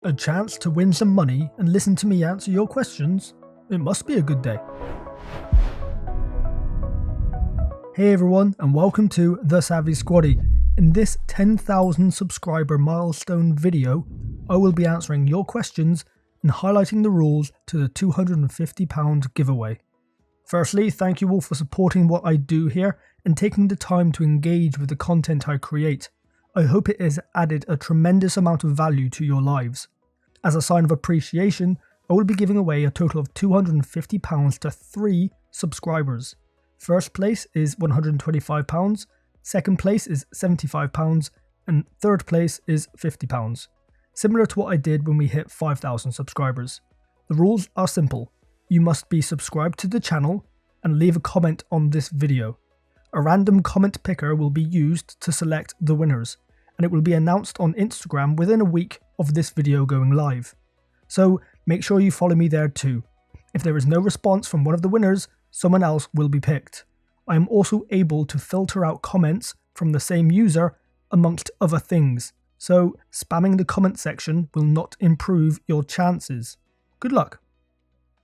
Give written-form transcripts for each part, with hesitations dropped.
A chance to win some money and listen to me answer your questions? It must be a good day. Hey everyone, and welcome to The Savvy Squaddie. In this 10,000 subscriber milestone video, I will be answering your questions and highlighting the rules to the £250 giveaway. Firstly, thank you all for supporting what I do here and taking the time to engage with the content I create. I hope it has added a tremendous amount of value to your lives. As a sign of appreciation, I will be giving away a total of £250 to 3 subscribers. First place is £125, second place is £75, and third place is £50. Similar to what I did when we hit 5,000 subscribers. The rules are simple. You must be subscribed to the channel and leave a comment on this video. A random comment picker will be used to select the winners, and it will be announced on Instagram within a week of this video going live. So make sure you follow me there too. If there is no response from one of the winners, someone else will be picked. I am also able to filter out comments from the same user amongst other things, so spamming the comment section will not improve your chances. Good luck.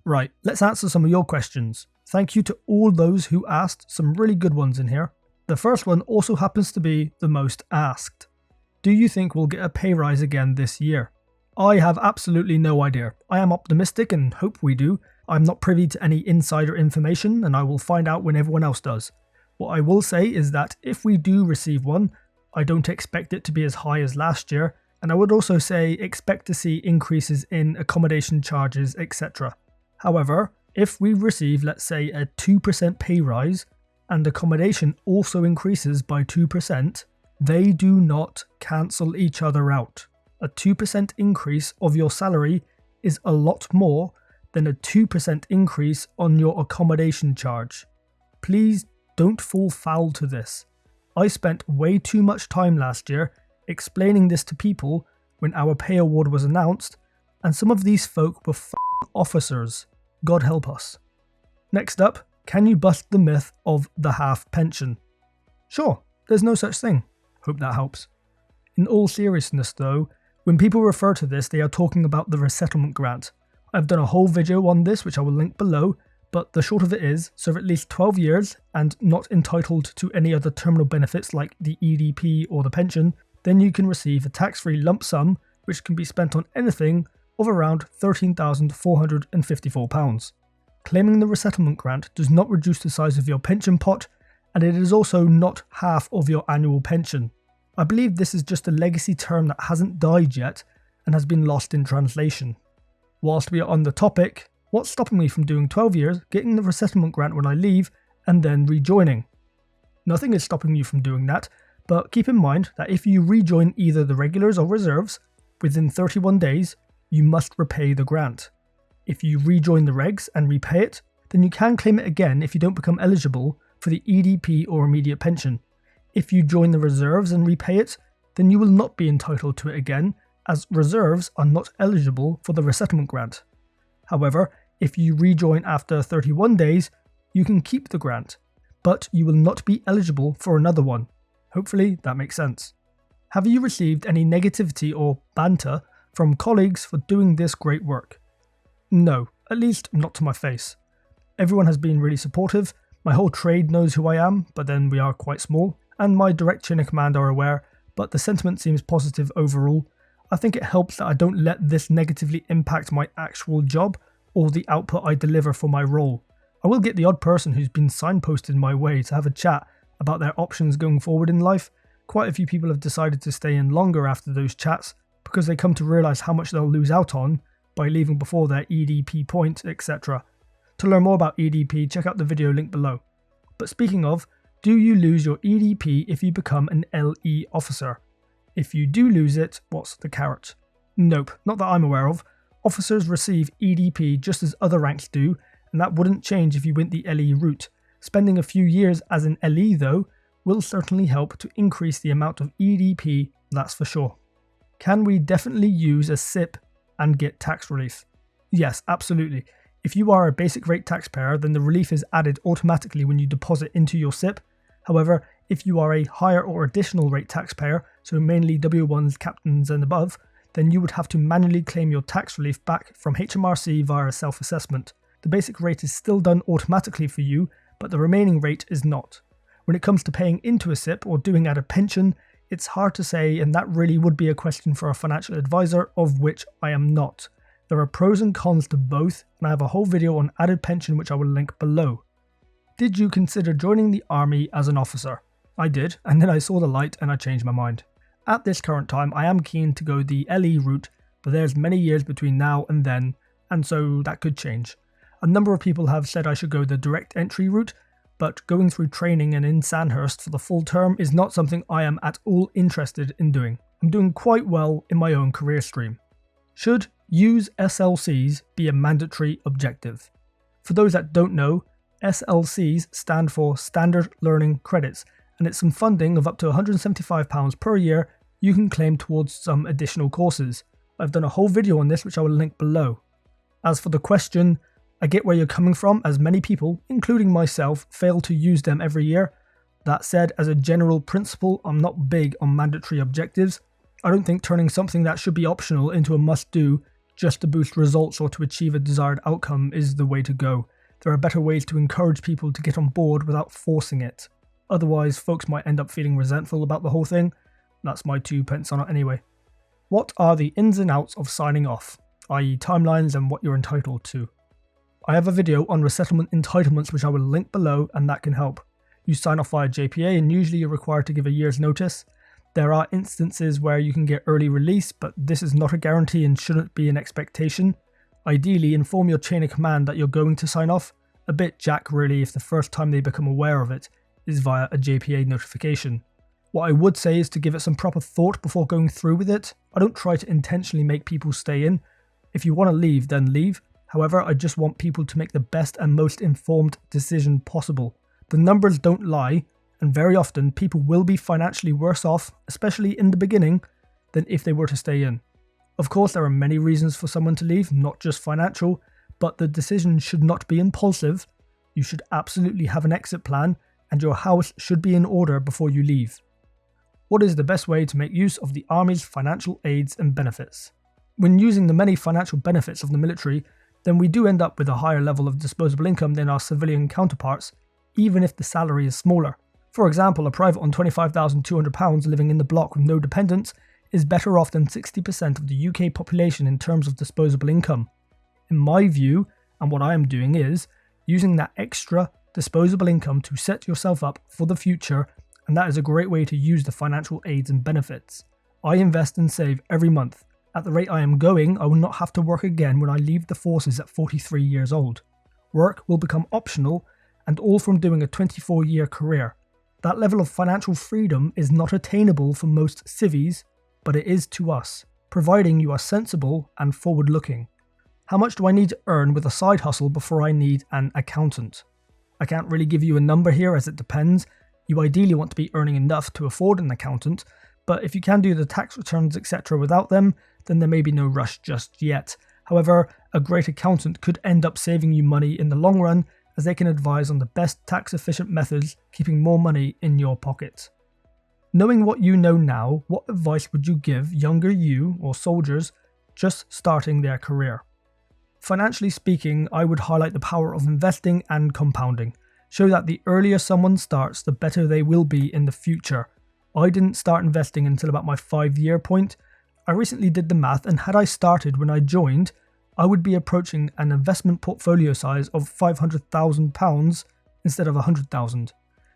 Right, let's answer some of your questions. Thank you to all those who asked, some really good ones in here. The first one also happens to be the most asked. Do you think we'll get a pay rise again this year? I have absolutely no idea. I am optimistic and hope we do. I'm not privy to any insider information and I will find out when everyone else does. What I will say is that if we do receive one, I don't expect it to be as high as last year, and I would also say expect to see increases in accommodation charges, etc. However, if we receive, let's say, a 2% pay rise and accommodation also increases by 2%, they do not cancel each other out. A 2% increase of your salary is a lot more than a 2% increase on your accommodation charge. Please don't fall foul to this. I spent way too much time last year explaining this to people when our pay award was announced, and some of these folk were officers. God help us. Next up, can you bust the myth of the half pension? Sure, there's no such thing. Hope that helps. In all seriousness though, when people refer to this, they are talking about the resettlement grant. I've done a whole video on this which I will link below, but the short of it is, serve at least 12 years and not entitled to any other terminal benefits like the EDP or the pension, then you can receive a tax-free lump sum which can be spent on anything of around £13,454. Claiming the resettlement grant does not reduce the size of your pension pot, and it is also not half of your annual pension. I believe this is just a legacy term that hasn't died yet and has been lost in translation. Whilst we are on the topic, what's stopping me from doing 12 years, getting the resettlement grant when I leave, and then rejoining? Nothing is stopping you from doing that, but keep in mind that if you rejoin either the regulars or reserves, within 31 days, you must repay the grant. If you rejoin the regs and repay it, then you can claim it again if you don't become eligible for the EDP or immediate pension. If you join the reserves and repay it, then you will not be entitled to it again, as reserves are not eligible for the resettlement grant. However, if you rejoin after 31 days, you can keep the grant, but you will not be eligible for another one. Hopefully that makes sense. Have you received any negativity or banter from colleagues for doing this great work? No, at least not to my face. Everyone has been really supportive. My whole trade knows who I am, but then we are quite small, and my direct chain of command are aware, but the sentiment seems positive overall. I think it helps that I don't let this negatively impact my actual job or the output I deliver for my role. I will get the odd person who's been signposted my way to have a chat about their options going forward in life. Quite a few people have decided to stay in longer after those chats because they come to realise how much they'll lose out on by leaving before their EDP point, etc. To learn more about EDP, check out the video link below. But speaking of, do you lose your EDP if you become an LE officer? If you do lose it, what's the carrot? Nope, not that I'm aware of. Officers receive EDP just as other ranks do, and that wouldn't change if you went the LE route. Spending a few years as an LE though, will certainly help to increase the amount of EDP, that's for sure. Can we definitely use a SIPP and get tax relief? Yes, absolutely. If you are a basic rate taxpayer, then the relief is added automatically when you deposit into your SIPP. However, if you are a higher or additional rate taxpayer, so mainly W1s, captains and above, then you would have to manually claim your tax relief back from HMRC via a self-assessment. The basic rate is still done automatically for you, but the remaining rate is not. When it comes to paying into a SIPP or doing out a pension, it's hard to say, and that really would be a question for a financial advisor, of which I am not. There are pros and cons to both, and I have a whole video on added pension which I will link below. Did you consider joining the army as an officer? I did, and then I saw the light and I changed my mind. At this current time, I am keen to go the LE route, but there's many years between now and then, and so that could change. A number of people have said I should go the direct entry route, but going through training and in Sandhurst for the full term is not something I am at all interested in doing. I'm doing quite well in my own career stream. Should use SLCs be a mandatory objective? For those that don't know, SLCs stand for Standard Learning Credits, and it's some funding of up to £175 per year you can claim towards some additional courses. I've done a whole video on this which I will link below. As for the question, I get where you're coming from, as many people, including myself, fail to use them every year. That said, as a general principle, I'm not big on mandatory objectives. I don't think turning something that should be optional into a must-do just to boost results or to achieve a desired outcome is the way to go. There are better ways to encourage people to get on board without forcing it. Otherwise, folks might end up feeling resentful about the whole thing. That's my 2 pence on it anyway. What are the ins and outs of signing off, i.e. timelines and what you're entitled to? I have a video on resettlement entitlements which I will link below, and that can help. You sign off via JPA and usually you're required to give a year's notice. There are instances where you can get early release, but this is not a guarantee and shouldn't be an expectation. Ideally, inform your chain of command that you're going to sign off. A bit jack really if the first time they become aware of it is via a JPA notification. What I would say is to give it some proper thought before going through with it. I don't try to intentionally make people stay in. If you want to leave, then leave. However, I just want people to make the best and most informed decision possible. The numbers don't lie, and very often people will be financially worse off, especially in the beginning, than if they were to stay in. Of course, there are many reasons for someone to leave, not just financial, but the decision should not be impulsive. You should absolutely have an exit plan, and your house should be in order before you leave. What is the best way to make use of the Army's financial aids and benefits? When using the many financial benefits of the military, then we do end up with a higher level of disposable income than our civilian counterparts, even if the salary is smaller. For example, a private on £25,200 living in the block with no dependents is better off than 60% of the UK population in terms of disposable income. In my view, and what I am doing is, using that extra disposable income to set yourself up for the future, and that is a great way to use the financial aids and benefits. I invest and save every month. At the rate I am going, I will not have to work again when I leave the forces at 43 years old. Work will become optional, and all from doing a 24-year career. That level of financial freedom is not attainable for most civvies, but it is to us, providing you are sensible and forward-looking. How much do I need to earn with a side hustle before I need an accountant? I can't really give you a number here as it depends. You ideally want to be earning enough to afford an accountant, but if you can do the tax returns etc. without them, then there may be no rush just yet. However, a great accountant could end up saving you money in the long run, as they can advise on the best tax efficient methods, keeping more money in your pocket. Knowing what you know now, what advice would you give younger you or soldiers just starting their career? Financially speaking, I would highlight the power of investing and compounding. Show that the earlier someone starts, the better they will be in the future. I didn't start investing until about my 5-year point. I recently did the math, and had I started when I joined, I would be approaching an investment portfolio size of £500,000 instead of £100,000.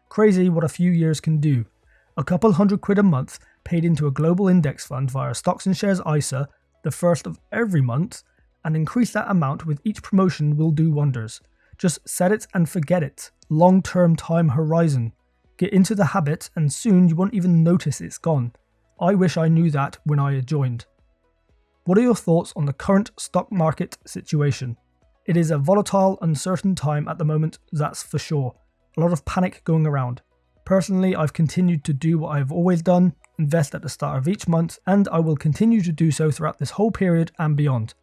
Crazy what a few years can do. A couple £100 a month paid into a global index fund via Stocks and Shares ISA, the first of every month, and increase that amount with each promotion will do wonders. Just set it and forget it. Long-term time horizon. Get into the habit and soon you won't even notice it's gone. I wish I knew that when I had joined. What are your thoughts on the current stock market situation? It is a volatile, uncertain time at the moment, that's for sure. A lot of panic going around. Personally, I've continued to do what I've always done, invest at the start of each month, and I will continue to do so throughout this whole period and beyond.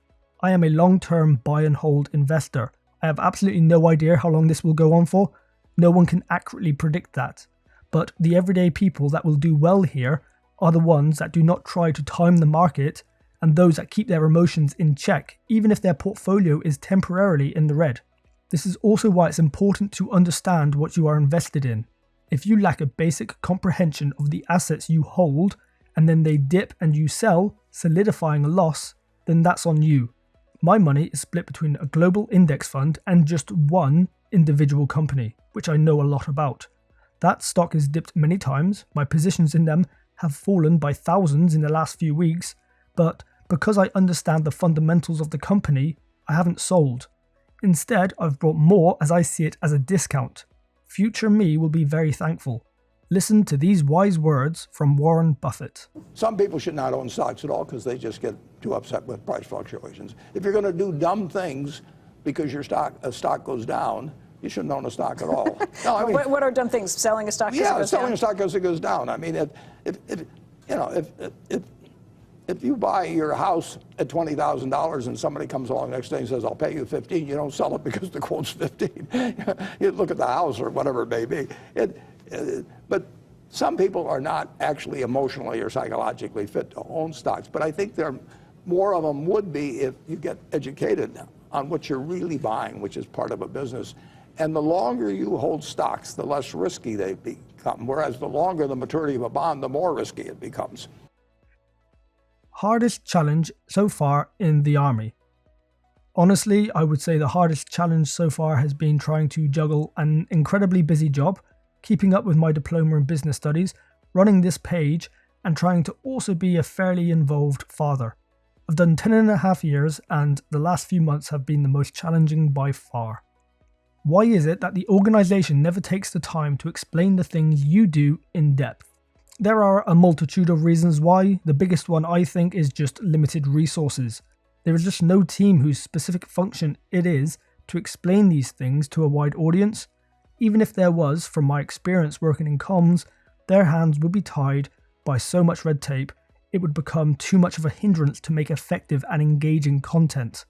I am a long-term buy and hold investor. I have absolutely no idea how long this will go on for. No one can accurately predict that. But the everyday people that will do well here are the ones that do not try to time the market and those that keep their emotions in check, even if their portfolio is temporarily in the red. This is also why it's important to understand what you are invested in. If you lack a basic comprehension of the assets you hold, and then they dip and you sell, solidifying a loss, then that's on you. My money is split between a global index fund and just one individual company, which I know a lot about. That stock has dipped many times, my positions in them have fallen by thousands in the last few weeks, but because I understand the fundamentals of the company, I haven't sold. Instead, I've bought more as I see it as a discount. Future me will be very thankful. Listen to these wise words from Warren Buffett. Some people should not own stocks at all because they just get too upset with price fluctuations. If you're going to do dumb things because your stock goes down, you shouldn't own a stock at all. No, I mean, what are dumb things? Selling a stock because it goes selling down? a stock because it goes down. I mean, if you buy your house at $20,000 and somebody comes along the next day and says, I'll pay you 15, you don't sell it because the quote's 15. You look at the house or whatever it may be. But some people are not actually emotionally or psychologically fit to own stocks. But I think more of them would be if you get educated on what you're really buying, which is part of a business. And the longer you hold stocks, the less risky they become. Whereas the longer the maturity of a bond, the more risky it becomes. Hardest challenge so far in the army. Honestly, I would say the hardest challenge so far has been trying to juggle an incredibly busy job, keeping up with my diploma in business studies, running this page, and trying to also be a fairly involved father. I've done 10.5 years, and the last few months have been the most challenging by far. Why is it that the organisation never takes the time to explain the things you do in depth? There are a multitude of reasons why. The biggest one, I think, is just limited resources. There is just no team whose specific function it is to explain these things to a wide audience. Even if there was, from my experience working in comms, their hands would be tied by so much red tape, it would become too much of a hindrance to make effective and engaging content.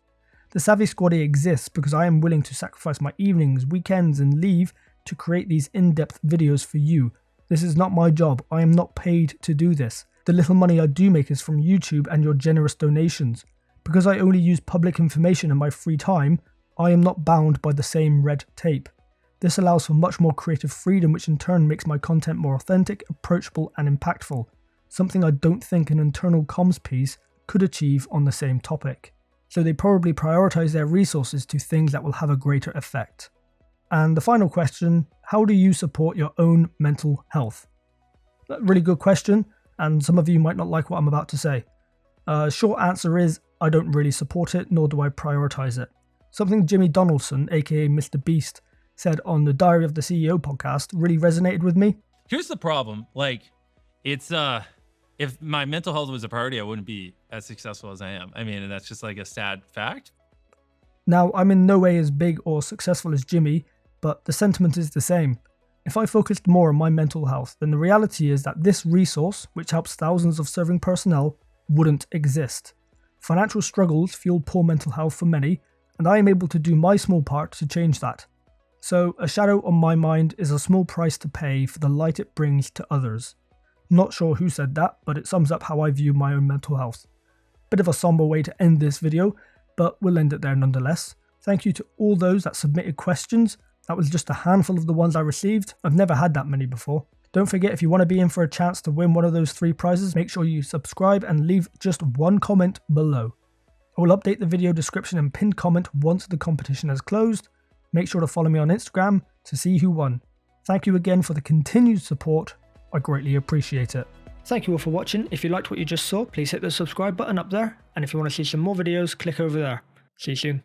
The Savvy Squaddie exists because I am willing to sacrifice my evenings, weekends, and leave to create these in-depth videos for you. This is not my job. I am not paid to do this. The little money I do make is from YouTube and your generous donations. Because I only use public information in my free time, I am not bound by the same red tape. This allows for much more creative freedom, which in turn makes my content more authentic, approachable, and impactful. Something I don't think an internal comms piece could achieve on the same topic. So they probably prioritize their resources to things that will have a greater effect. And the final question, how do you support your own mental health? A really good question, and some of you might not like what I'm about to say. Short answer is, I don't really support it, nor do I prioritize it. Something Jimmy Donaldson, aka Mr. Beast, said on the Diary of the CEO podcast really resonated with me. Here's the problem, it's if my mental health was a priority, I wouldn't be as successful as I am. I mean, and that's just like a sad fact. Now, I'm in no way as big or successful as Jimmy, but the sentiment is the same. If I focused more on my mental health, then the reality is that this resource, which helps thousands of serving personnel, wouldn't exist. Financial struggles fuel poor mental health for many, and I am able to do my small part to change that. So, a shadow on my mind is a small price to pay for the light it brings to others. Not sure who said that, but it sums up how I view my own mental health. Bit of a somber way to end this video, but we'll end it there nonetheless. Thank you to all those that submitted questions. That was just a handful of the ones I received. I've never had that many before. Don't forget, if you want to be in for a chance to win one of those 3 prizes, make sure you subscribe and leave just one comment below. I will update the video description and pinned comment once the competition has closed. Make sure to follow me on Instagram to see who won. Thank you again for the continued support. I greatly appreciate it. Thank you all for watching. If you liked what you just saw, please hit the subscribe button up there. And if you want to see some more videos, click over there. See you soon.